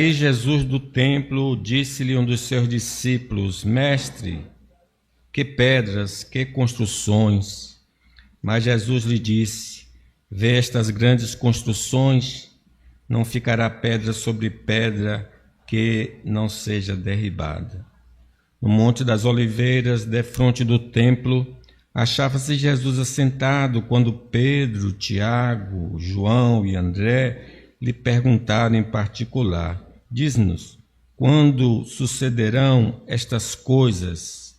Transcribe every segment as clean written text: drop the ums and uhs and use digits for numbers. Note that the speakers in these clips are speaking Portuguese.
E Jesus do templo disse-lhe um dos seus discípulos: Mestre, que pedras, que construções. Mas Jesus lhe disse: Vê estas grandes construções, não ficará pedra sobre pedra que não seja derribada. No Monte das Oliveiras, defronte do templo, achava-se Jesus assentado quando Pedro, Tiago, João e André lhe perguntaram em particular: Diz-nos, quando sucederão estas coisas?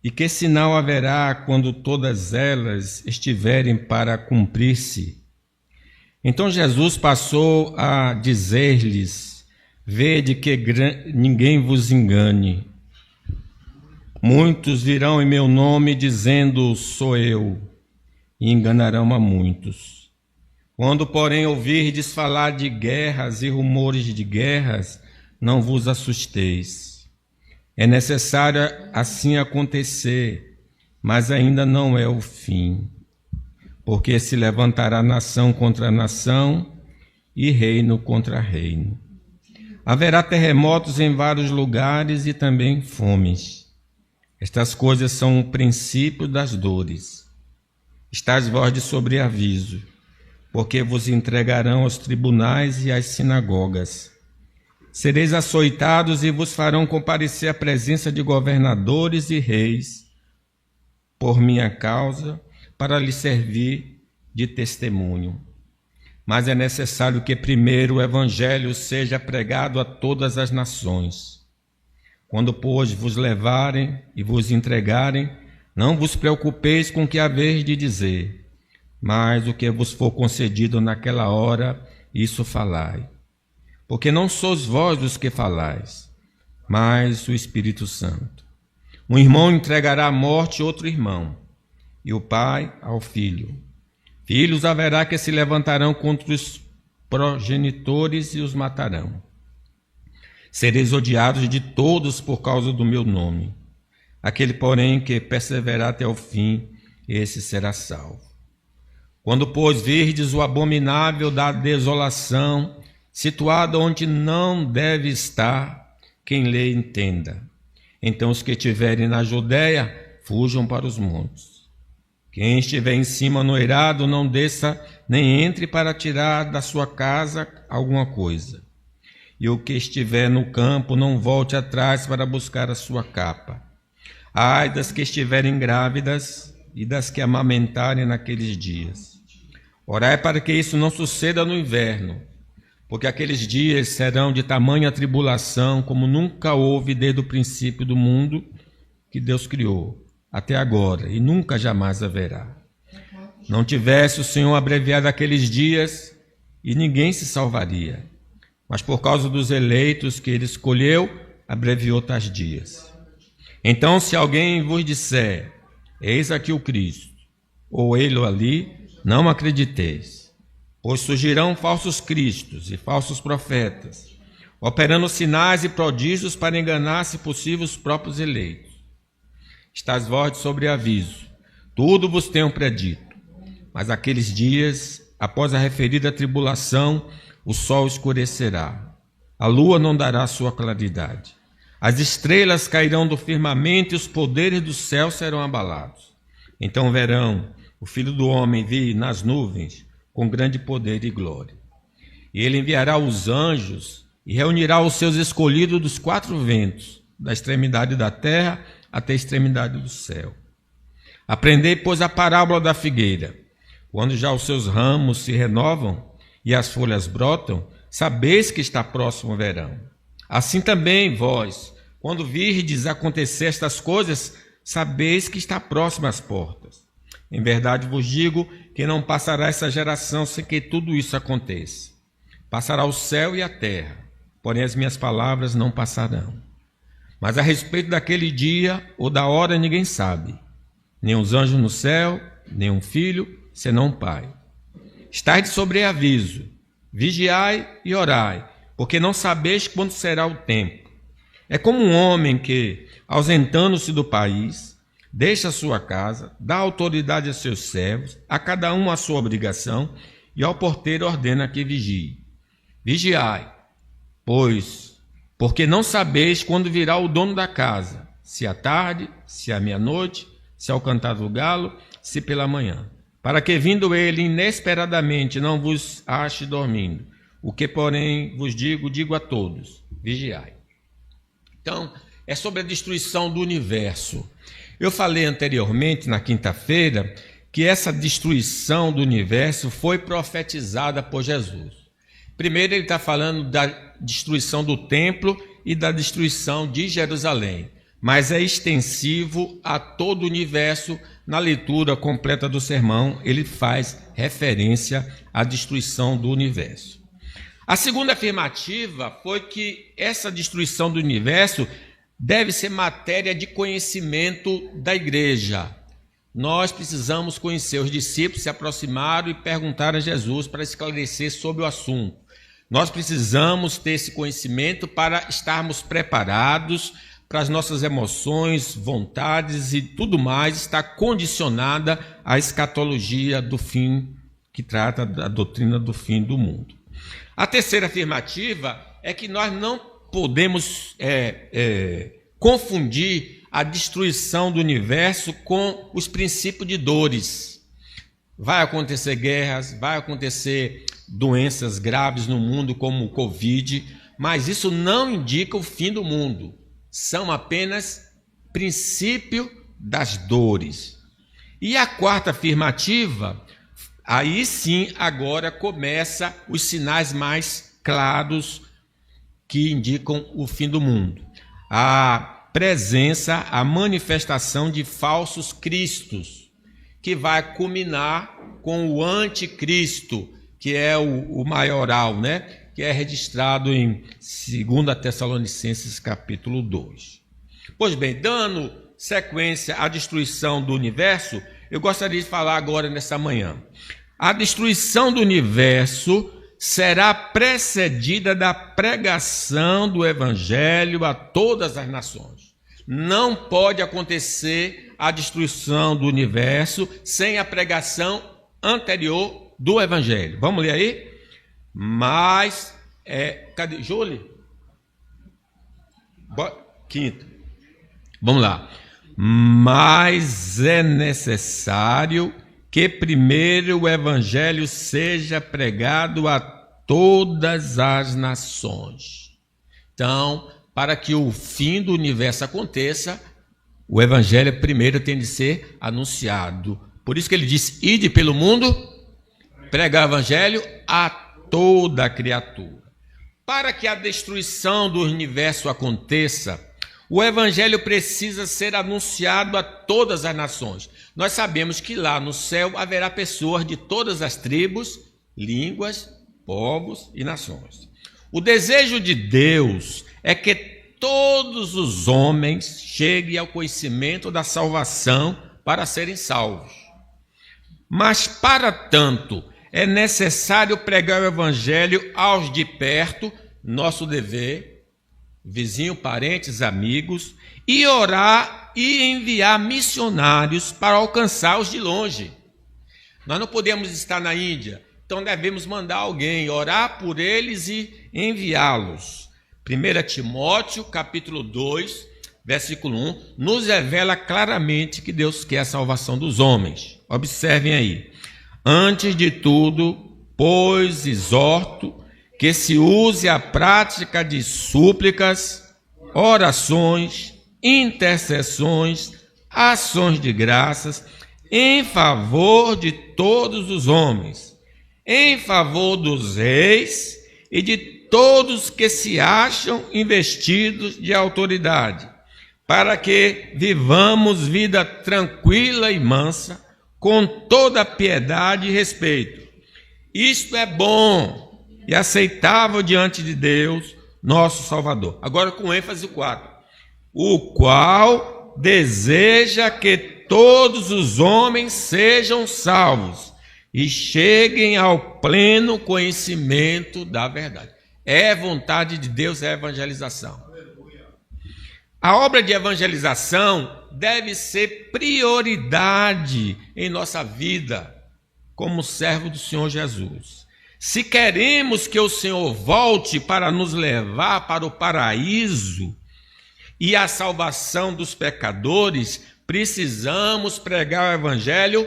E que sinal haverá quando todas elas estiverem para cumprir-se? Então Jesus passou a dizer-lhes: Vede que ninguém vos engane. Muitos virão em meu nome dizendo: Sou eu, e enganarão a muitos. Quando, porém, ouvirdes falar de guerras e rumores de guerras, não vos assusteis. É necessário assim acontecer, mas ainda não é o fim. Porque se levantará nação contra nação e reino contra reino. Haverá terremotos em vários lugares e também fomes. Estas coisas são o princípio das dores. Estais vós de sobreaviso, porque vos entregarão aos tribunais e às sinagogas. Sereis açoitados e vos farão comparecer à presença de governadores e reis, por minha causa, para lhes servir de testemunho. Mas é necessário que primeiro o evangelho seja pregado a todas as nações. Quando, pois, vos levarem e vos entregarem, não vos preocupeis com o que haveis de dizer, mas o que vos for concedido naquela hora, isso falai. Porque não sois vós os que falais, mas o Espírito Santo. Um irmão entregará à morte outro irmão, e o pai ao filho. Filhos haverá que se levantarão contra os progenitores e os matarão. Sereis odiados de todos por causa do meu nome. Aquele, porém, que perseverar até o fim, esse será salvo. Quando, pois, virdes o abominável da desolação, situado onde não deve estar, quem lê entenda. Então os que estiverem na Judéia, fujam para os montes. Quem estiver em cima no eirado, não desça, nem entre para tirar da sua casa alguma coisa. E o que estiver no campo, não volte atrás para buscar a sua capa. Ai das que estiverem grávidas e das que amamentarem naqueles dias. Orai para que isso não suceda no inverno, porque aqueles dias serão de tamanha tribulação como nunca houve desde o princípio do mundo que Deus criou, até agora, e nunca jamais haverá. Não tivesse o Senhor abreviado aqueles dias, e ninguém se salvaria. Mas por causa dos eleitos que ele escolheu, abreviou tais dias. Então, se alguém vos disser, eis aqui o Cristo, ou ele ali, não acrediteis. Pois surgirão falsos cristos e falsos profetas, operando sinais e prodígios para enganar, se possível, os próprios eleitos. Estás vós de sobreaviso, tudo vos tenho predito. Mas aqueles dias, após a referida tribulação, o sol escurecerá, a lua não dará sua claridade, as estrelas cairão do firmamento e os poderes do céu serão abalados. Então verão o Filho do Homem vir nas nuvens com grande poder e glória. E ele enviará os anjos e reunirá os seus escolhidos dos quatro ventos, da extremidade da terra até a extremidade do céu. Aprendei, pois, a parábola da figueira. Quando já os seus ramos se renovam e as folhas brotam, sabeis que está próximo o verão. Assim também vós, quando virdes acontecer estas coisas, sabeis que está próximo às portas. Em verdade vos digo que não passará essa geração sem que tudo isso aconteça. Passará o céu e a terra, porém as minhas palavras não passarão. Mas a respeito daquele dia ou da hora ninguém sabe, nem os anjos no céu, nem um filho, senão o Pai. Estais de sobreaviso, vigiai e orai, porque não sabeis quando será o tempo. É como um homem que, ausentando-se do país, deixa a sua casa, dá autoridade a seus servos, a cada um a sua obrigação, e ao porteiro ordena que vigie. Vigiai, Porque não sabeis quando virá o dono da casa, se à tarde, se à meia-noite, se ao cantar do galo, se pela manhã. Para que vindo ele inesperadamente não vos ache dormindo. O que, porém, vos digo a todos, vigiai. Então, é sobre a destruição do universo. Eu falei anteriormente, na quinta-feira, que essa destruição do universo foi profetizada por Jesus. Primeiro ele está falando da destruição do templo e da destruição de Jerusalém, mas é extensivo a todo o universo. Na leitura completa do sermão, ele faz referência à destruição do universo. A segunda afirmativa foi que essa destruição do universo deve ser matéria de conhecimento da igreja. Nós precisamos conhecer. Os discípulos se aproximaram e perguntaram a Jesus para esclarecer sobre o assunto. Nós precisamos ter esse conhecimento para estarmos preparados para as nossas emoções, vontades e tudo mais estar condicionada à escatologia do fim, que trata da doutrina do fim do mundo. A terceira afirmativa é que nós não podemos confundir a destruição do universo com os princípios de dores. Vai acontecer guerras, vai acontecer doenças graves no mundo como o Covid, mas isso não indica o fim do mundo. São apenas princípio das dores. E a quarta afirmativa, aí sim agora começa os sinais mais claros que indicam o fim do mundo. A presença, a manifestação de falsos cristos, que vai culminar com o anticristo, que é o maioral, né? Que é registrado em 2 Tessalonicenses capítulo 2. Pois bem, dando sequência à destruição do universo, eu gostaria de falar agora nessa manhã. A destruição do universo será precedida da pregação do evangelho a todas as nações. Não pode acontecer a destruição do universo sem a pregação anterior do evangelho. Vamos ler aí? Mas, cadê? Júlio? Quinto. Vamos lá. Mas é necessário que primeiro o evangelho seja pregado a todas as nações. Então, para que o fim do universo aconteça, o evangelho primeiro tem de ser anunciado. Por isso que ele diz: ide pelo mundo, pregar o evangelho a toda a criatura. Para que a destruição do universo aconteça, o evangelho precisa ser anunciado a todas as nações. Nós sabemos que lá no céu haverá pessoas de todas as tribos, línguas, povos e nações. O desejo de Deus é que todos os homens cheguem ao conhecimento da salvação para serem salvos. Mas, para tanto, é necessário pregar o evangelho aos de perto, nosso dever, vizinho, parentes, amigos, e orar e enviar missionários para alcançar os de longe. Nós não podemos estar na Índia, então devemos mandar alguém orar por eles e enviá-los. 1 Timóteo, capítulo 2, versículo 1, nos revela claramente que Deus quer a salvação dos homens. Observem aí. Antes de tudo, pois exorto que se use a prática de súplicas, orações, intercessões, ações de graças, em favor de todos os homens, em favor dos reis e de todos que se acham investidos de autoridade, para que vivamos vida tranquila e mansa, com toda piedade e respeito. Isto é bom e aceitável diante de Deus, nosso Salvador. Agora com ênfase 4. O qual deseja que todos os homens sejam salvos e cheguem ao pleno conhecimento da verdade. É vontade de Deus, é evangelização. A obra de evangelização deve ser prioridade em nossa vida como servo do Senhor Jesus. Se queremos que o Senhor volte para nos levar para o paraíso e a salvação dos pecadores, precisamos pregar o evangelho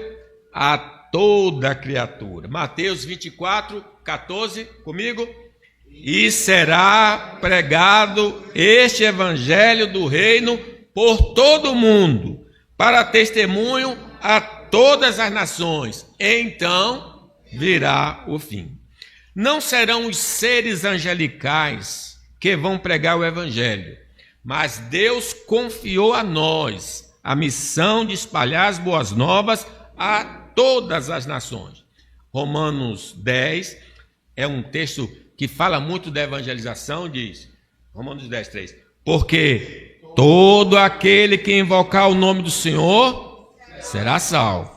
a toda criatura. Mateus 24, 14, comigo. E será pregado este evangelho do reino por todo o mundo, para testemunho a todas as nações. Então virá o fim. Não serão os seres angelicais que vão pregar o evangelho, mas Deus confiou a nós a missão de espalhar as boas novas a todas as nações. Romanos 10 é um texto que fala muito da evangelização, diz, Romanos 10, 3, porque todo aquele que invocar o nome do Senhor será salvo.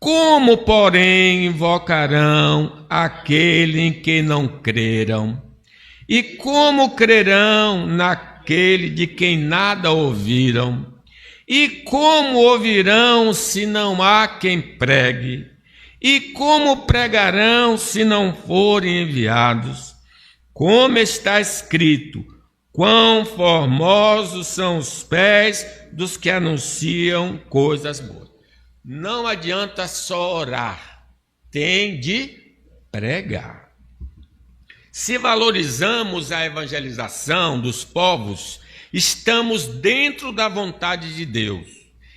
Como, porém, invocarão aquele em que não creram? E como crerão naquele de quem nada ouviram? E como ouvirão se não há quem pregue? E como pregarão se não forem enviados? Como está escrito, quão formosos são os pés dos que anunciam coisas boas. Não adianta só orar, tem de pregar. Se valorizamos a evangelização dos povos, estamos dentro da vontade de Deus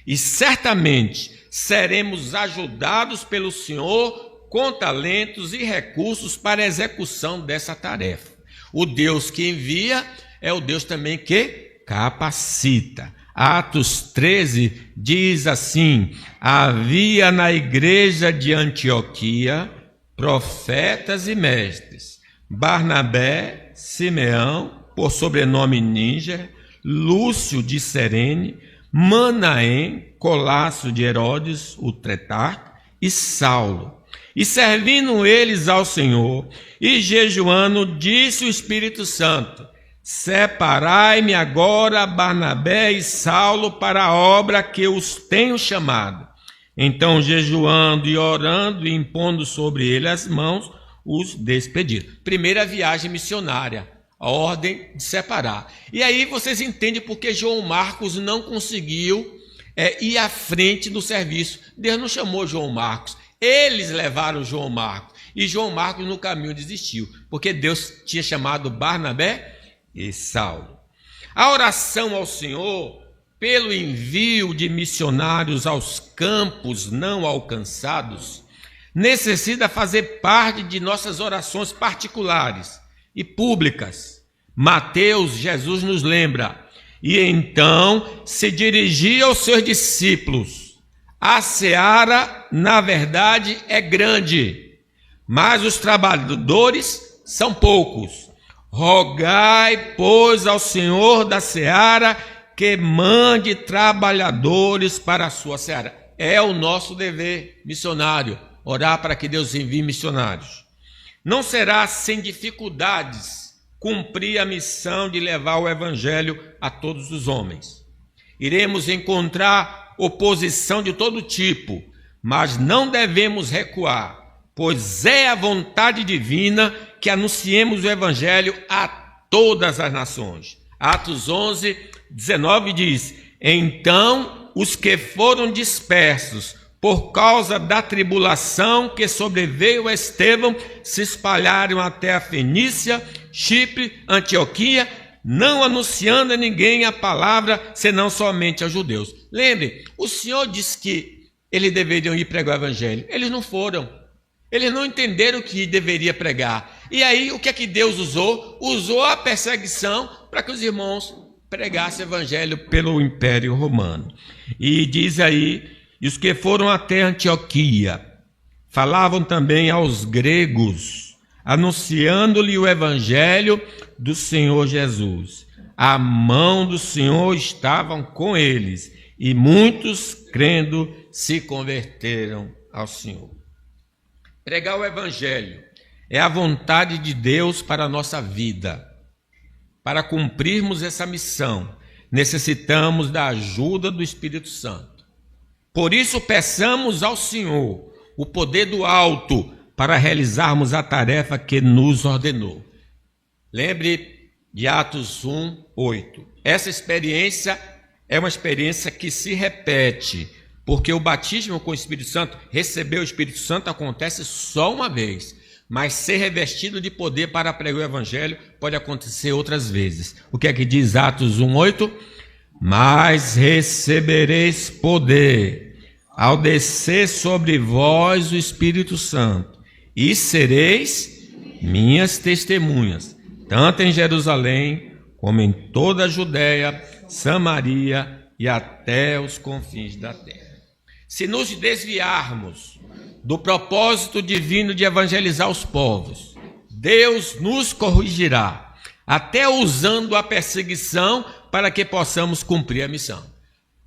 e certamente seremos ajudados pelo Senhor com talentos e recursos para a execução dessa tarefa. O Deus que envia é o Deus também que capacita. Atos 13 diz assim: havia na igreja de Antioquia profetas e mestres, Barnabé, Simeão, por sobrenome Níger, Lúcio de Cirene, Manaém, Colácio de Herodes, o Tretarca, e Saulo. E servindo eles ao Senhor, e jejuando, disse o Espírito Santo: separai-me agora Barnabé e Saulo para a obra que os tenho chamado. Então, jejuando e orando e impondo sobre ele as mãos, os despediram. Primeira viagem missionária, a ordem de separar. E aí vocês entendem porque João Marcos não conseguiu ir à frente do serviço. Deus não chamou João Marcos, eles levaram João Marcos. E João Marcos no caminho desistiu, porque Deus tinha chamado Barnabé e Saulo. A oração ao Senhor pelo envio de missionários aos campos não alcançados necessita fazer parte de nossas orações particulares e públicas. Mateus, Jesus nos lembra: e então se dirigia aos seus discípulos: a seara, na verdade, é grande, mas os trabalhadores são poucos. Rogai, pois, ao Senhor da seara que mande trabalhadores para a sua seara. É o nosso dever missionário, orar para que Deus envie missionários. Não será sem dificuldades cumprir a missão de levar o evangelho a todos os homens. Iremos encontrar oposição de todo tipo, mas não devemos recuar, pois é a vontade divina que anunciemos o evangelho a todas as nações. Atos 11, 19 diz: então os que foram dispersos por causa da tribulação que sobreveio a Estevão se espalharam até a Fenícia, Chipre, Antioquia, não anunciando a ninguém a palavra, senão somente aos judeus. Lembre, o Senhor disse que eles deveriam ir pregar o evangelho. Eles não foram. Eles não entenderam o que deveria pregar. E aí, o que é que Deus usou? Usou a perseguição para que os irmãos pregassem o evangelho pelo Império Romano. E diz aí: e os que foram até Antioquia falavam também aos gregos, anunciando-lhe o evangelho do Senhor Jesus. A mão do Senhor estava com eles, e muitos, crendo, se converteram ao Senhor. Pregar o evangelho é a vontade de Deus para a nossa vida. Para cumprirmos essa missão, necessitamos da ajuda do Espírito Santo. Por isso, peçamos ao Senhor o poder do alto para realizarmos a tarefa que nos ordenou. Lembre de Atos 1:8. Essa experiência é uma experiência que se repete, porque o batismo com o Espírito Santo, receber o Espírito Santo acontece só uma vez, mas ser revestido de poder para pregar o Evangelho pode acontecer outras vezes. O que é que diz Atos 1:8? Mas recebereis poder ao descer sobre vós o Espírito Santo, e sereis minhas testemunhas, tanto em Jerusalém, como em toda a Judéia, Samaria e até os confins da terra. Se nos desviarmos do propósito divino de evangelizar os povos, Deus nos corrigirá, até usando a perseguição para que possamos cumprir a missão.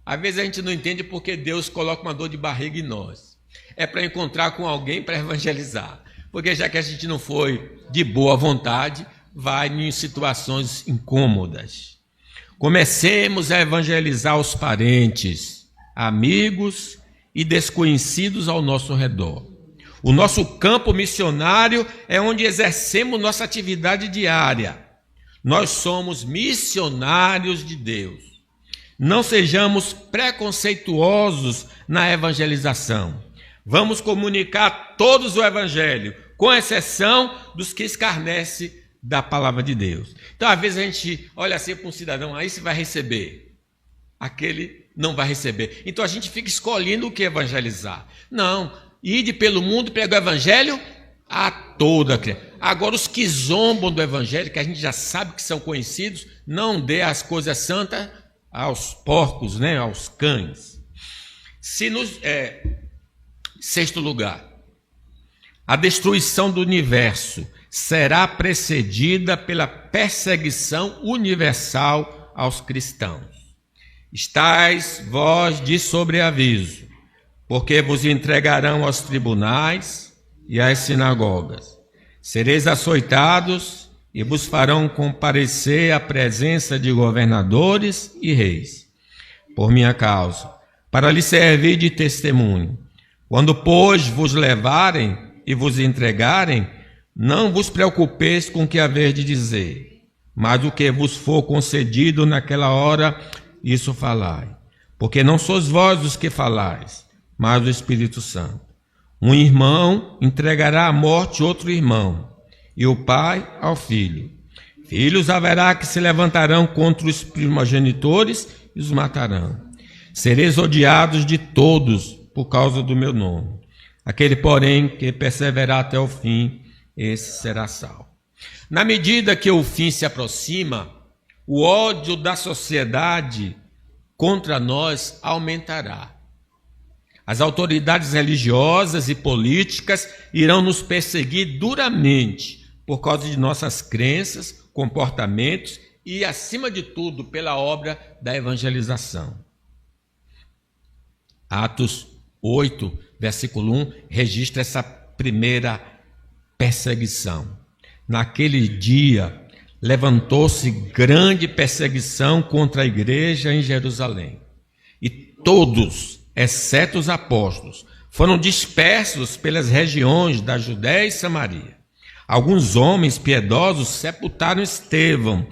Às vezes a gente não entende porque Deus coloca uma dor de barriga em nós. É para encontrar com alguém para evangelizar. Porque já que a gente não foi de boa vontade, vai em situações incômodas. Comecemos a evangelizar os parentes, amigos e desconhecidos ao nosso redor. O nosso campo missionário é onde exercemos nossa atividade diária. Nós somos missionários de Deus. Não sejamos preconceituosos na evangelização. Vamos comunicar a todos o evangelho, com exceção dos que escarnecem da palavra de Deus. Então, às vezes a gente olha assim para um cidadão, aí você vai receber. Aquele não vai receber. Então a gente fica escolhendo o que evangelizar. Não, ide pelo mundo, prega o evangelho a toda criança. Agora, os que zombam do evangelho, que a gente já sabe que são conhecidos, não dê as coisas santas aos porcos, né, aos cães. Sexto lugar, a destruição do universo será precedida pela perseguição universal aos cristãos. Estais vós de sobreaviso, porque vos entregarão aos tribunais e às sinagogas. Sereis açoitados e vos farão comparecer à presença de governadores e reis, por minha causa, para lhe servir de testemunho. Quando, pois, vos levarem e vos entregarem, não vos preocupeis com o que haver de dizer, mas o que vos for concedido naquela hora, isso falai. Porque não sois vós os que falais, mas o Espírito Santo. Um irmão entregará à morte outro irmão, e o pai ao filho. Filhos haverá que se levantarão contra os primogenitores e os matarão. Sereis odiados de todos por causa do meu nome. Aquele, porém, que perseverar até o fim, esse será salvo. Na medida que o fim se aproxima, o ódio da sociedade contra nós aumentará. As autoridades religiosas e políticas irão nos perseguir duramente por causa de nossas crenças, comportamentos e, acima de tudo, pela obra da evangelização. Atos 8, versículo 1, registra essa primeira perseguição. Naquele dia, levantou-se grande perseguição contra a igreja em Jerusalém. E todos, exceto os apóstolos, foram dispersos pelas regiões da Judéia e Samaria. Alguns homens piedosos sepultaram Estevão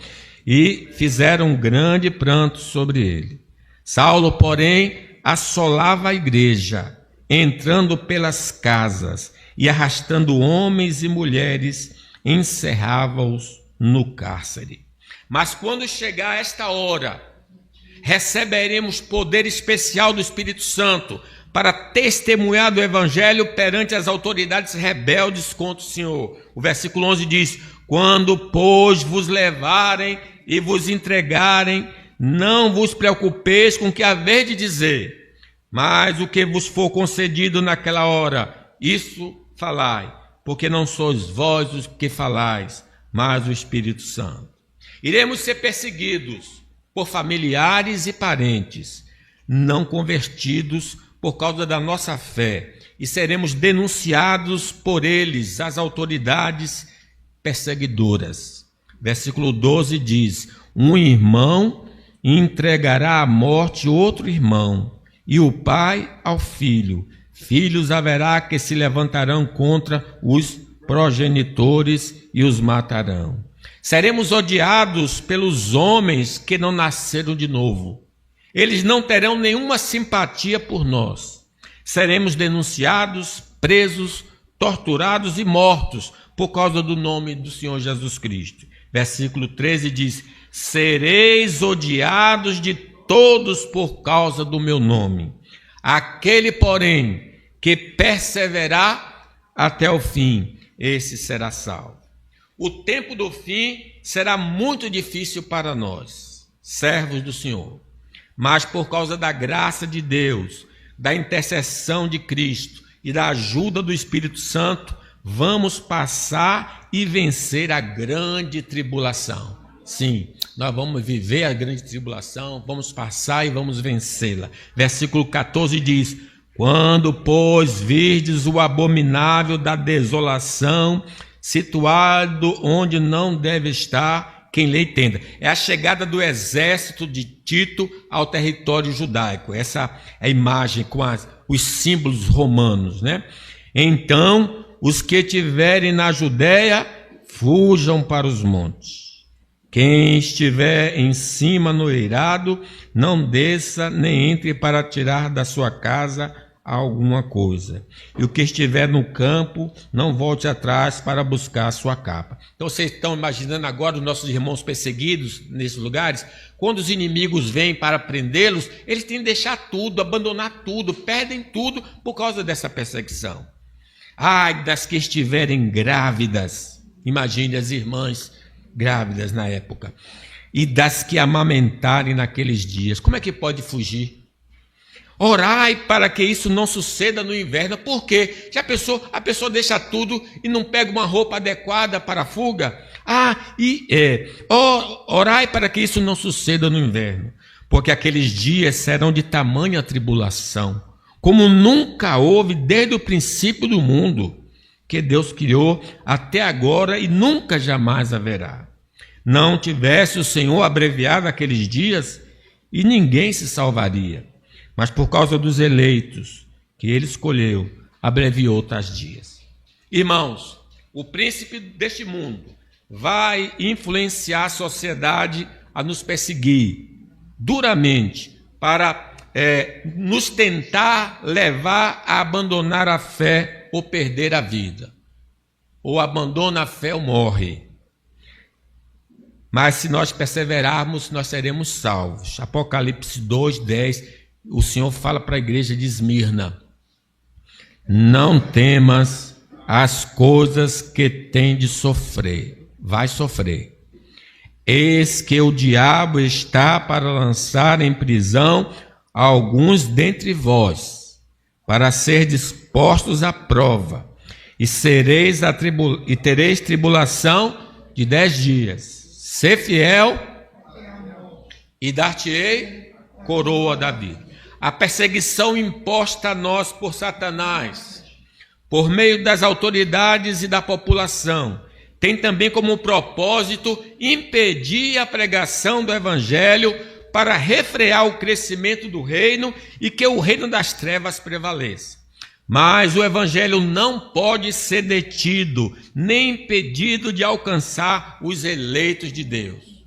e fizeram um grande pranto sobre ele. Saulo, porém, assolava a igreja, entrando pelas casas e arrastando homens e mulheres, encerrava-os no cárcere. Mas quando chegar esta hora, receberemos poder especial do Espírito Santo para testemunhar do Evangelho perante as autoridades rebeldes contra o Senhor. O versículo 11 diz: quando, pois, vos levarem e vos entregarem, não vos preocupeis com o que haver de dizer, mas o que vos for concedido naquela hora, isso falai, porque não sois vós os que falais, mas o Espírito Santo. Iremos ser perseguidos por familiares e parentes não convertidos por causa da nossa fé, e seremos denunciados por eles às autoridades perseguidoras. Versículo 12 diz: um irmão entregará à morte outro irmão, e o pai ao filho. Filhos haverá que se levantarão contra os progenitores e os matarão. Seremos odiados pelos homens que não nasceram de novo. Eles não terão nenhuma simpatia por nós. Seremos denunciados, presos, torturados e mortos por causa do nome do Senhor Jesus Cristo. Versículo 13 diz: sereis odiados de todos por causa do meu nome. Aquele, porém, que perseverar até o fim, esse será salvo. O tempo do fim será muito difícil para nós, servos do Senhor. Mas por causa da graça de Deus, da intercessão de Cristo e da ajuda do Espírito Santo, vamos passar e vencer a grande tribulação. Sim, nós vamos viver a grande tribulação, vamos passar e vamos vencê-la. Versículo 14 diz: quando, pois, virdes o abominável da desolação, situado onde não deve estar quem lhe entenda. É a chegada do exército de Tito ao território judaico. Essa é a imagem com os símbolos romanos, né? Então, os que estiverem na Judéia, fujam para os montes. Quem estiver em cima no eirado, não desça nem entre para tirar da sua casa alguma coisa. E o que estiver no campo, não volte atrás para buscar a sua capa. Então vocês estão imaginando agora os nossos irmãos perseguidos nesses lugares? Quando os inimigos vêm para prendê-los, eles têm que deixar tudo, abandonar tudo, perdem tudo por causa dessa perseguição. Ai das que estiverem grávidas, imagine as irmãs grávidas na época, e das que amamentarem naqueles dias. Como é que pode fugir? Orai para que isso não suceda no inverno. Por quê? Já pensou, a pessoa deixa tudo e não pega uma roupa adequada para a fuga? Orai para que isso não suceda no inverno, porque aqueles dias serão de tamanha tribulação, como nunca houve desde o princípio do mundo, que Deus criou até agora e nunca jamais haverá. Não tivesse o Senhor abreviado aqueles dias e ninguém se salvaria. Mas por causa dos eleitos que ele escolheu, abreviou tais dias. Irmãos, o príncipe deste mundo vai influenciar a sociedade a nos perseguir duramente para nos tentar levar a abandonar a fé ou perder a vida. Ou abandona a fé ou morre. Mas se nós perseverarmos, nós seremos salvos. Apocalipse 2:10, o Senhor fala para a igreja de Esmirna: não temas as coisas que tem de sofrer. Vai sofrer. Eis que o diabo está para lançar em prisão alguns dentre vós, para ser dispostos à prova, e tereis tribulação de 10 dias. Sê fiel e dar-te-ei coroa da vida. A perseguição imposta a nós por Satanás, por meio das autoridades e da população, tem também como propósito impedir a pregação do evangelho para refrear o crescimento do reino e que o reino das trevas prevaleça. Mas o evangelho não pode ser detido, nem impedido de alcançar os eleitos de Deus.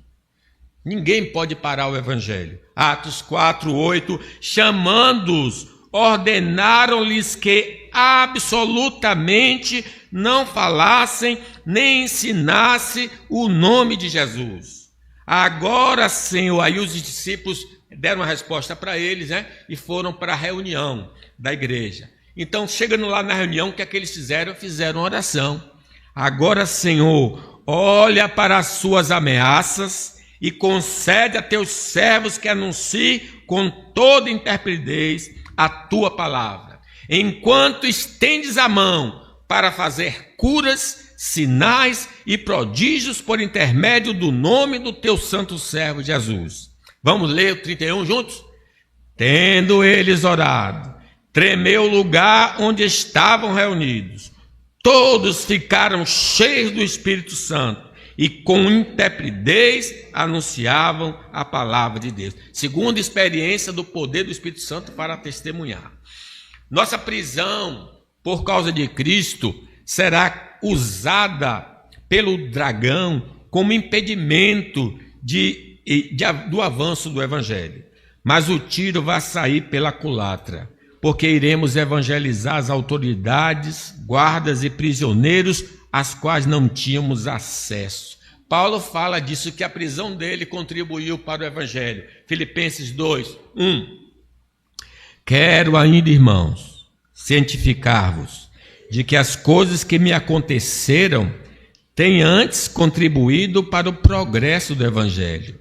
Ninguém pode parar o evangelho. Atos 4:8, chamando-os, ordenaram-lhes que absolutamente não falassem nem ensinassem o nome de Jesus. Agora, Senhor, aí os discípulos deram uma resposta para eles, né? E foram para a reunião da igreja. Então, chegando lá na reunião, o que é que eles fizeram? Fizeram oração. Agora, Senhor, olha para as suas ameaças e concede a teus servos que anunciem com toda intrepidez a tua palavra, enquanto estendes a mão para fazer curas, sinais e prodígios por intermédio do nome do teu santo servo Jesus. Vamos ler o 31 juntos? Tendo eles orado, tremeu o lugar onde estavam reunidos. Todos ficaram cheios do Espírito Santo e com intrepidez anunciavam a palavra de Deus. Segunda experiência do poder do Espírito Santo para testemunhar. Nossa prisão, por causa de Cristo, será usada pelo dragão como impedimento do avanço do evangelho. Mas o tiro vai sair pela culatra, porque iremos evangelizar as autoridades, guardas e prisioneiros, às quais não tínhamos acesso. Paulo fala disso, que a prisão dele contribuiu para o evangelho. Filipenses 2, 1. Quero ainda, irmãos, cientificar-vos de que as coisas que me aconteceram têm antes contribuído para o progresso do evangelho,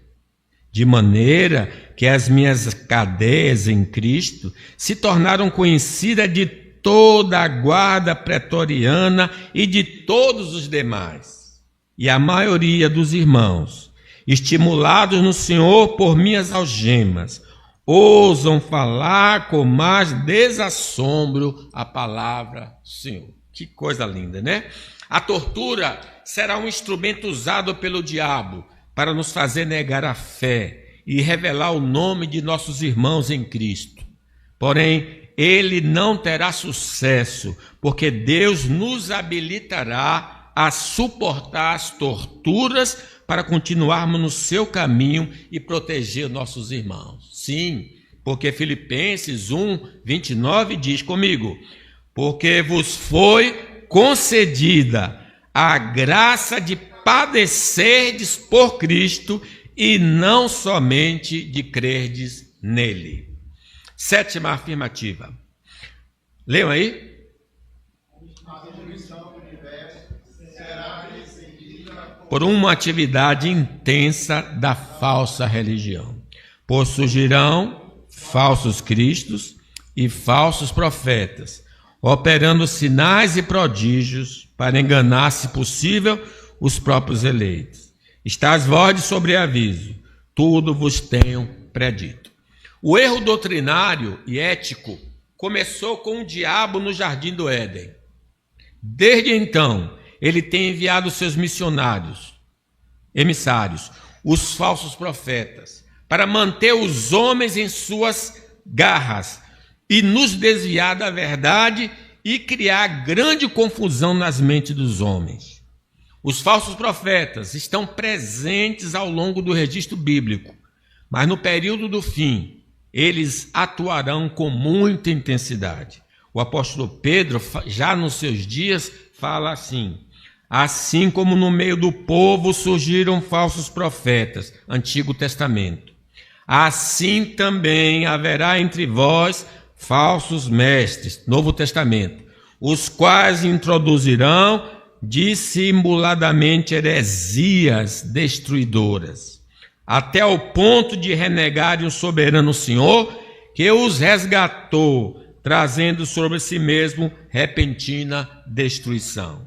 de maneira que as minhas cadeias em Cristo se tornaram conhecidas de toda a guarda pretoriana e de todos os demais. E a maioria dos irmãos, estimulados no Senhor por minhas algemas, ousam falar com mais desassombro a palavra do Senhor. Que coisa linda, né? A tortura será um instrumento usado pelo diabo para nos fazer negar a fé e revelar o nome de nossos irmãos em Cristo. Porém, ele não terá sucesso, porque Deus nos habilitará a suportar as torturas para continuarmos no seu caminho e proteger nossos irmãos. Sim, porque Filipenses 1, 29 diz comigo: porque vos foi concedida a graça de padecerdes por Cristo e não somente de crerdes nele. Sétima afirmativa. Leiam aí. Por uma atividade intensa da falsa religião. Pois surgirão falsos cristos e falsos profetas, operando sinais e prodígios para enganar, se possível, os próprios eleitos. Estás vós de sobreaviso, tudo vos tenho predito. O erro doutrinário e ético começou com o diabo no jardim do Éden. Desde então, ele tem enviado seus emissários, os falsos profetas, para manter os homens em suas garras e nos desviar da verdade e criar grande confusão nas mentes dos homens. Os falsos profetas estão presentes ao longo do registro bíblico, mas no período do fim, eles atuarão com muita intensidade. O apóstolo Pedro, já nos seus dias, fala assim: assim como no meio do povo surgiram falsos profetas, Antigo Testamento, assim também haverá entre vós falsos mestres, Novo Testamento, os quais introduzirão dissimuladamente heresias destruidoras, até o ponto de renegarem o soberano Senhor, que os resgatou, trazendo sobre si mesmo repentina destruição.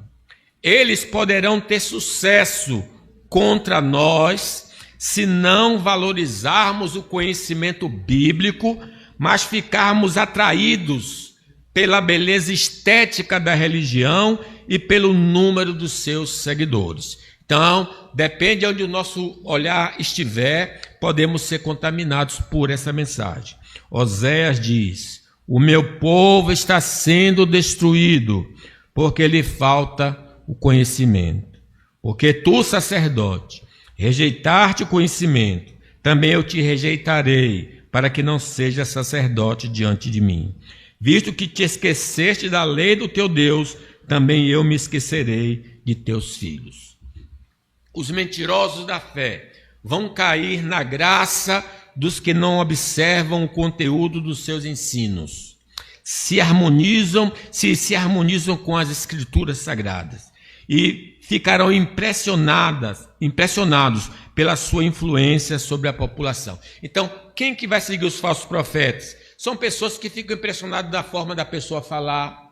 Eles poderão ter sucesso contra nós se não valorizarmos o conhecimento bíblico, mas ficarmos atraídos pela beleza estética da religião e pelo número dos seus seguidores. Então, depende de onde o nosso olhar estiver, podemos ser contaminados por essa mensagem. Oséias diz: o meu povo está sendo destruído, porque lhe falta o conhecimento. Porque tu, sacerdote, rejeitar-te o conhecimento, também eu te rejeitarei, para que não seja sacerdote diante de mim. Visto que te esqueceste da lei do teu Deus, também eu me esquecerei de teus filhos. Os mentirosos da fé vão cair na graça dos que não observam o conteúdo dos seus ensinos. Se harmonizam com as escrituras sagradas e ficarão impressionados pela sua influência sobre a população. Então, quem que vai seguir os falsos profetas? São pessoas que ficam impressionadas da forma da pessoa falar,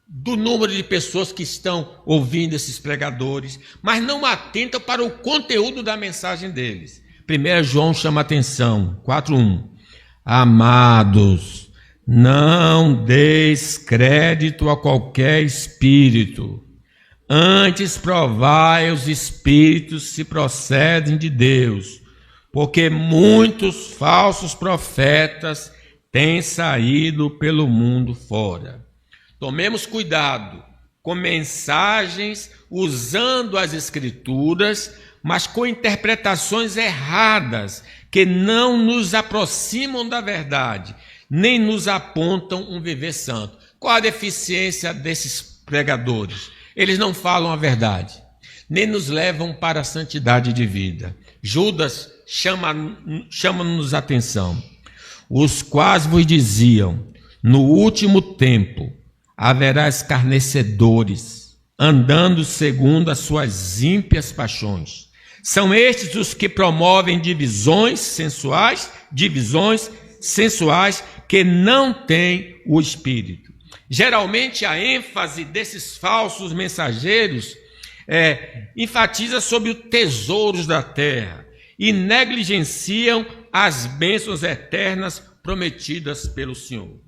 do número de pessoas que estão ouvindo esses pregadores, mas não atentam para o conteúdo da mensagem deles. 1 João chama atenção, 4:1. Amados, não deis crédito a qualquer espírito, antes provai os espíritos se procedem de Deus, porque muitos falsos profetas tem saído pelo mundo fora. Tomemos cuidado com mensagens usando as Escrituras, mas com interpretações erradas, que não nos aproximam da verdade, nem nos apontam um viver santo. Qual a deficiência desses pregadores? Eles não falam a verdade, nem nos levam para a santidade de vida. Judas chama-nos a atenção. Os quais vos diziam, no último tempo haverá escarnecedores, andando segundo as suas ímpias paixões. São estes os que promovem divisões sensuais que não têm o Espírito. Geralmente a ênfase desses falsos mensageiros enfatiza sobre os tesouros da terra e negligenciam as bênçãos eternas prometidas pelo Senhor.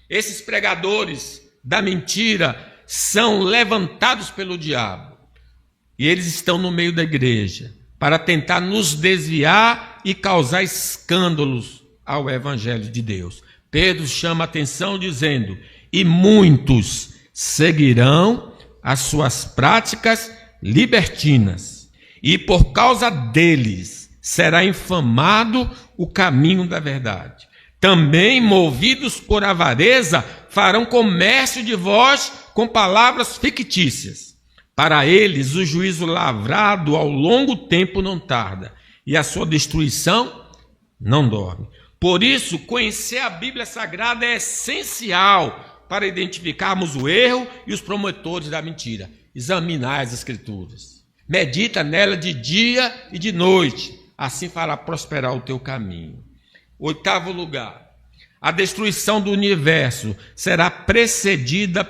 Esses pregadores da mentira são levantados pelo diabo e eles estão no meio da igreja para tentar nos desviar e causar escândalos ao Evangelho de Deus. Pedro chama a atenção dizendo: e muitos seguirão as suas práticas libertinas, e por causa deles será infamado o caminho da verdade. Também, movidos por avareza, farão comércio de vós com palavras fictícias. Para eles, o juízo lavrado ao longo tempo não tarda, e a sua destruição não dorme. Por isso, conhecer a Bíblia Sagrada é essencial para identificarmos o erro e os promotores da mentira. Examinar as Escrituras. Medita nela de dia e de noite, assim fará prosperar o teu caminho. 8º lugar, a destruição do universo será precedida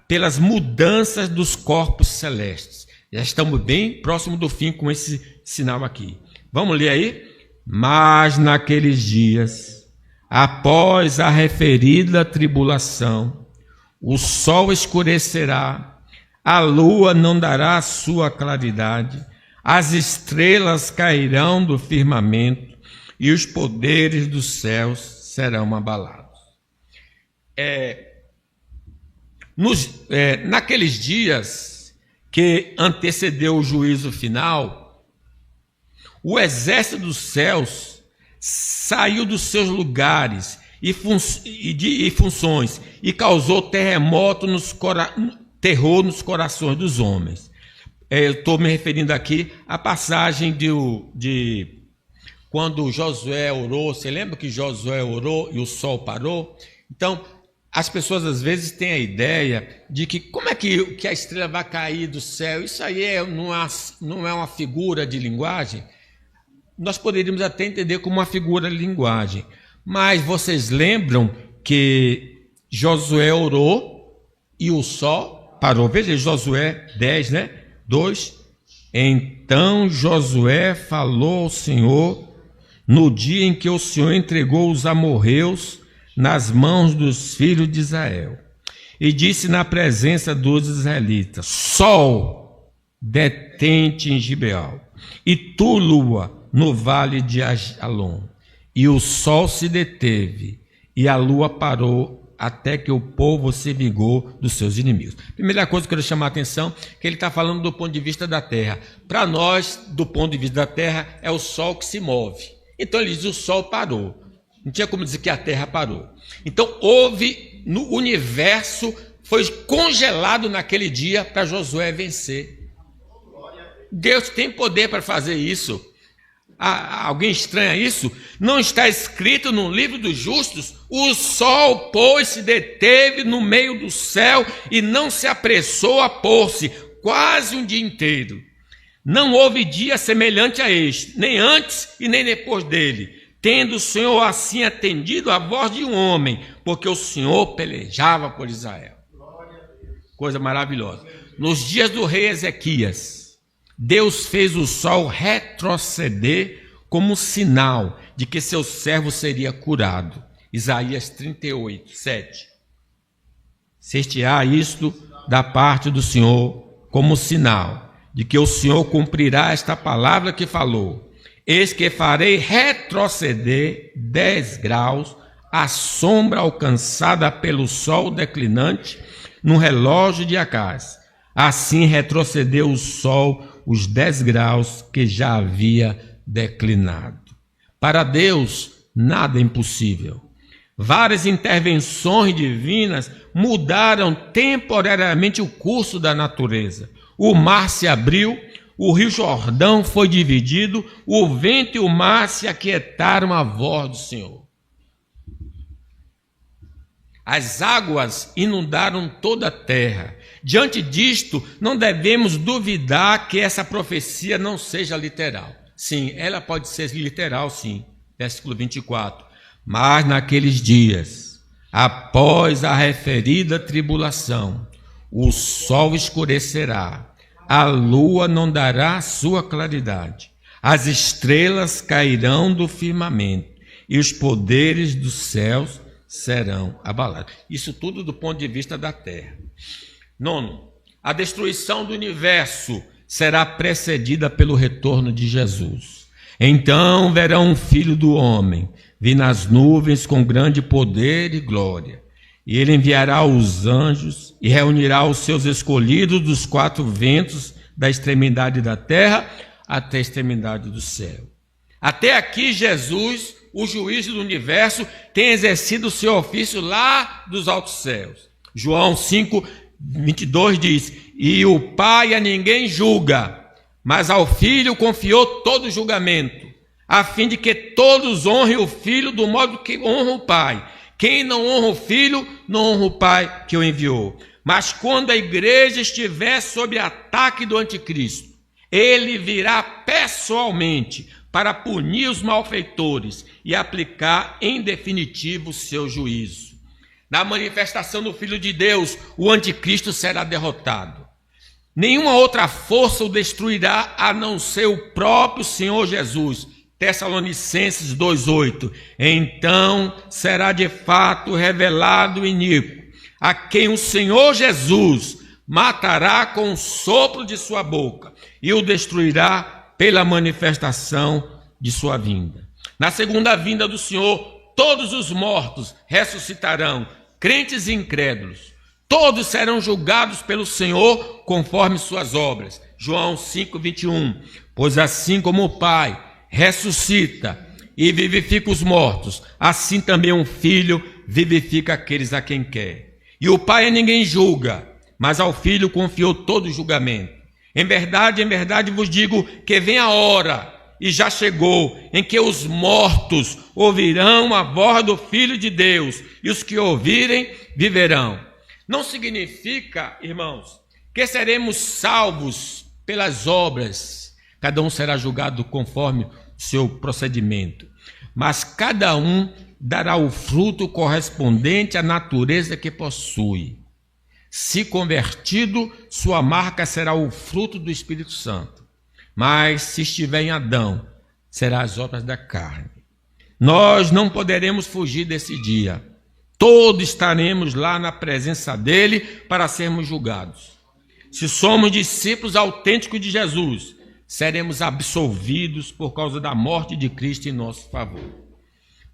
pelas mudanças dos corpos celestes. Já estamos bem próximo do fim com esse sinal aqui. Vamos ler aí? Mas naqueles dias, após a referida tribulação, o sol escurecerá, a lua não dará a sua claridade, as estrelas cairão do firmamento e os poderes dos céus serão abalados. Naqueles dias que antecedeu o juízo final, o exército dos céus saiu dos seus lugares e funções e causou terror nos corações dos homens. Eu estou me referindo aqui à passagem de quando Josué orou. Você lembra que Josué orou e o sol parou? Então, as pessoas às vezes têm a ideia de que como é que a estrela vai cair do céu? Isso aí não é uma figura de linguagem? Nós poderíamos até entender como uma figura de linguagem. Mas vocês lembram que Josué orou e o sol parou? Veja Josué 10, 2. Então Josué falou ao Senhor no dia em que o Senhor entregou os amorreus nas mãos dos filhos de Israel, e disse na presença dos israelitas: Sol, detente em Gibeal, e tu, lua, no vale de Ajalon. E o sol se deteve, e a lua parou, até que o povo se vingou dos seus inimigos. Primeira coisa que eu quero chamar a atenção, que ele está falando do ponto de vista da terra. Para nós, do ponto de vista da terra, é o sol que se move. Então ele diz: o sol parou. Não tinha como dizer que a terra parou. Então houve, no universo, foi congelado naquele dia para Josué vencer. Deus tem poder para fazer isso. Alguém estranha isso? Não está escrito no livro dos justos: o sol, pois, se deteve no meio do céu e não se apressou a pôr-se, quase um dia inteiro. Não houve dia semelhante a este, nem antes e nem depois dele, tendo o Senhor assim atendido a voz de um homem, porque o Senhor pelejava por Israel. Coisa maravilhosa. Nos dias do rei Ezequias, Deus fez o sol retroceder como sinal de que seu servo seria curado. Isaías 38, 7. Ser-te-á isto da parte do Senhor como sinal de que o Senhor cumprirá esta palavra que falou: eis que farei retroceder 10 graus a sombra alcançada pelo sol declinante no relógio de Acás. Assim retrocedeu o sol os 10 graus que já havia declinado. Para Deus, nada é impossível. Várias intervenções divinas mudaram temporariamente o curso da natureza. O mar se abriu, o rio Jordão foi dividido, o vento e o mar se aquietaram à voz do Senhor. As águas inundaram toda a terra. Diante disto, não devemos duvidar que essa profecia não seja literal. Sim, ela pode ser literal, sim. Versículo 24. Mas naqueles dias, após a referida tribulação, o sol escurecerá, a lua não dará sua claridade, as estrelas cairão do firmamento e os poderes dos céus serão abalados. Isso tudo do ponto de vista da terra. 9. A destruição do universo será precedida pelo retorno de Jesus. Então verão um filho do homem vir nas nuvens com grande poder e glória. E ele enviará os anjos e reunirá os seus escolhidos dos 4 ventos, da extremidade da terra até a extremidade do céu. Até aqui Jesus, o juiz do universo, tem exercido o seu ofício lá dos altos céus. João 5, 22 diz: e o Pai a ninguém julga, mas ao Filho confiou todo o julgamento, a fim de que todos honrem o Filho do modo que honram o Pai. Quem não honra o Filho, não honra o Pai que o enviou. Mas quando a igreja estiver sob ataque do anticristo, ele virá pessoalmente para punir os malfeitores e aplicar em definitivo o seu juízo. Na manifestação do Filho de Deus, o anticristo será derrotado. Nenhuma outra força o destruirá a não ser o próprio Senhor Jesus. Tessalonicenses 2,8. Então será de fato revelado o iníquo, a quem o Senhor Jesus matará com o sopro de sua boca e o destruirá pela manifestação de sua vinda. Na segunda vinda do Senhor, todos os mortos ressuscitarão, crentes e incrédulos. Todos serão julgados pelo Senhor conforme suas obras. João 5, 21. Pois assim como o Pai ressuscita e vivifica os mortos, assim também um Filho vivifica aqueles a quem quer. E o Pai a ninguém julga, mas ao Filho confiou todo o julgamento. Em verdade vos digo que vem a hora, e já chegou, em que os mortos ouvirão a voz do Filho de Deus, e os que ouvirem viverão. Não significa, irmãos, que seremos salvos pelas obras. Cada um será julgado conforme o seu procedimento, mas cada um dará o fruto correspondente à natureza que possui. Se convertido, sua marca será o fruto do Espírito Santo. Mas se estiver em Adão, será as obras da carne. Nós não poderemos fugir desse dia. Todos estaremos lá na presença dele para sermos julgados. Se somos discípulos autênticos de Jesus, seremos absolvidos por causa da morte de Cristo em nosso favor.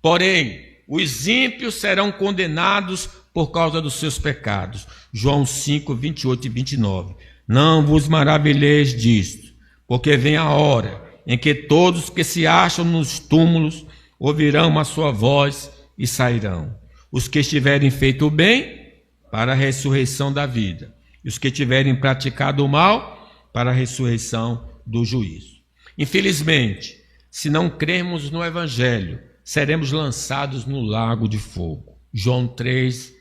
Porém, os ímpios serão condenados por causa dos seus pecados. João 5, 28 e 29. Não vos maravilheis disto, porque vem a hora em que todos que se acham nos túmulos ouvirão a sua voz e sairão. Os que estiverem feito o bem, para a ressurreição da vida. E os que tiverem praticado o mal, para a ressurreição do juízo. Infelizmente, se não crermos no Evangelho, seremos lançados no lago de fogo. João 3,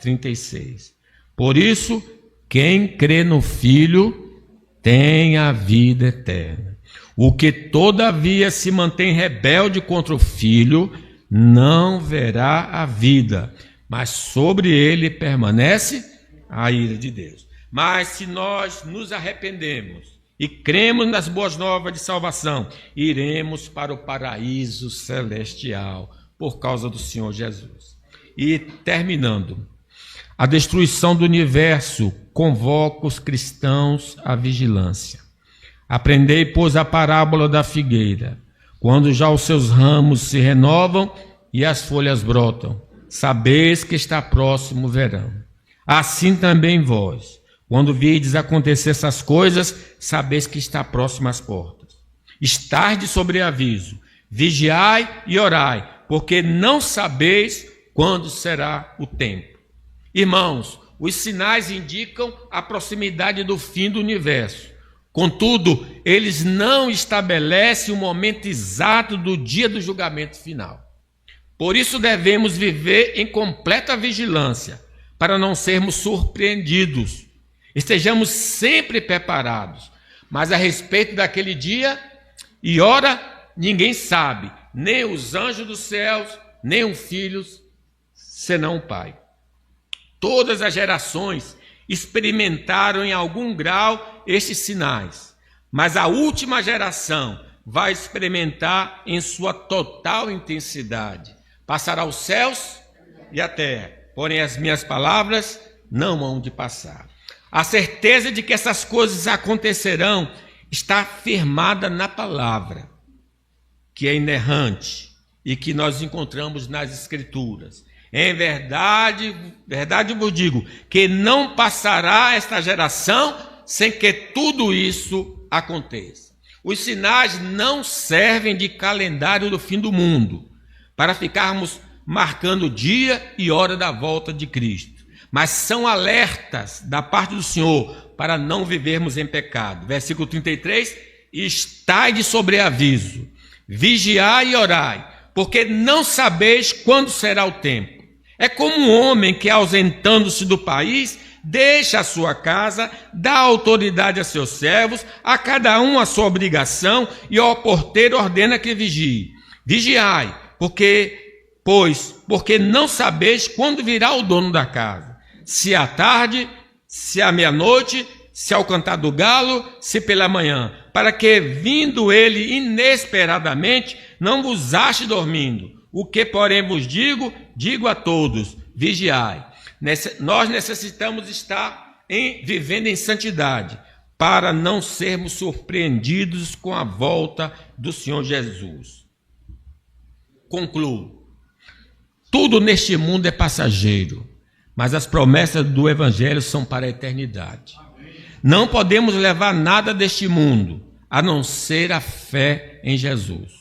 36. Por isso, quem crê no Filho tem a vida eterna. O que todavia se mantém rebelde contra o Filho não verá a vida, mas sobre ele permanece a ira de Deus. Mas se nós nos arrependemos e cremos nas boas novas de salvação, iremos para o paraíso celestial por causa do Senhor Jesus. E terminando, a destruição do universo convoca os cristãos à vigilância. Aprendei, pois, a parábola da figueira. Quando já os seus ramos se renovam, e as folhas brotam, sabeis que está próximo o verão. Assim também vós, quando virdes acontecer essas coisas, sabeis que está próximo às portas. Estarde sobre aviso, vigiai e orai, porque não sabeis quando será o tempo. Irmãos, os sinais indicam a proximidade do fim do universo. Contudo, eles não estabelecem o momento exato do dia do julgamento final. Por isso devemos viver em completa vigilância, para não sermos surpreendidos. Estejamos sempre preparados, mas a respeito daquele dia e hora, ninguém sabe, nem os anjos dos céus, nem os filhos, senão o Pai. Todas as gerações experimentaram em algum grau estes sinais, mas a última geração vai experimentar em sua total intensidade. Passará os céus e a terra, porém as minhas palavras não hão de passar. A certeza de que essas coisas acontecerão está firmada na palavra, que é inerrante e que nós encontramos nas Escrituras. Em verdade, verdade vos digo, que não passará esta geração sem que tudo isso aconteça. Os sinais não servem de calendário do fim do mundo, para ficarmos marcando o dia e hora da volta de Cristo, mas são alertas da parte do Senhor para não vivermos em pecado. Versículo 33, estai de sobreaviso, vigiai e orai, porque não sabeis quando será o tempo. É como um homem que, ausentando-se do país, deixa a sua casa, dá autoridade a seus servos, a cada um a sua obrigação, e ao porteiro ordena que vigie. Vigiai, porque não sabeis quando virá o dono da casa, se à tarde, se à meia-noite, se ao cantar do galo, se pela manhã, para que, vindo ele inesperadamente, não vos ache dormindo. O que, porém, vos digo a todos, vigiai. Nós necessitamos estar vivendo em santidade, para não sermos surpreendidos com a volta do Senhor Jesus. Concluo. Tudo neste mundo é passageiro, mas as promessas do Evangelho são para a eternidade. Não podemos levar nada deste mundo, a não ser a fé em Jesus.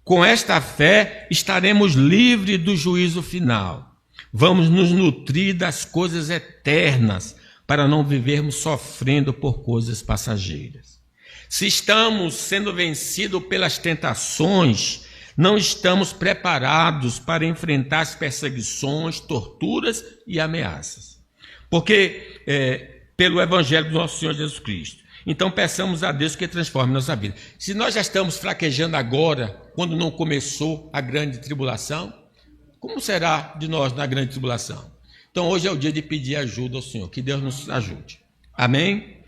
Com esta fé, estaremos livres do juízo final. Vamos nos nutrir das coisas eternas, para não vivermos sofrendo por coisas passageiras. Se estamos sendo vencidos pelas tentações, não estamos preparados para enfrentar as perseguições, torturas e ameaças. Pelo Evangelho do nosso Senhor Jesus Cristo. Então peçamos a Deus que transforme nossa vida. Se nós já estamos fraquejando agora, quando não começou a grande tribulação, como será de nós na grande tribulação? Então hoje é o dia de pedir ajuda ao Senhor, que Deus nos ajude. Amém?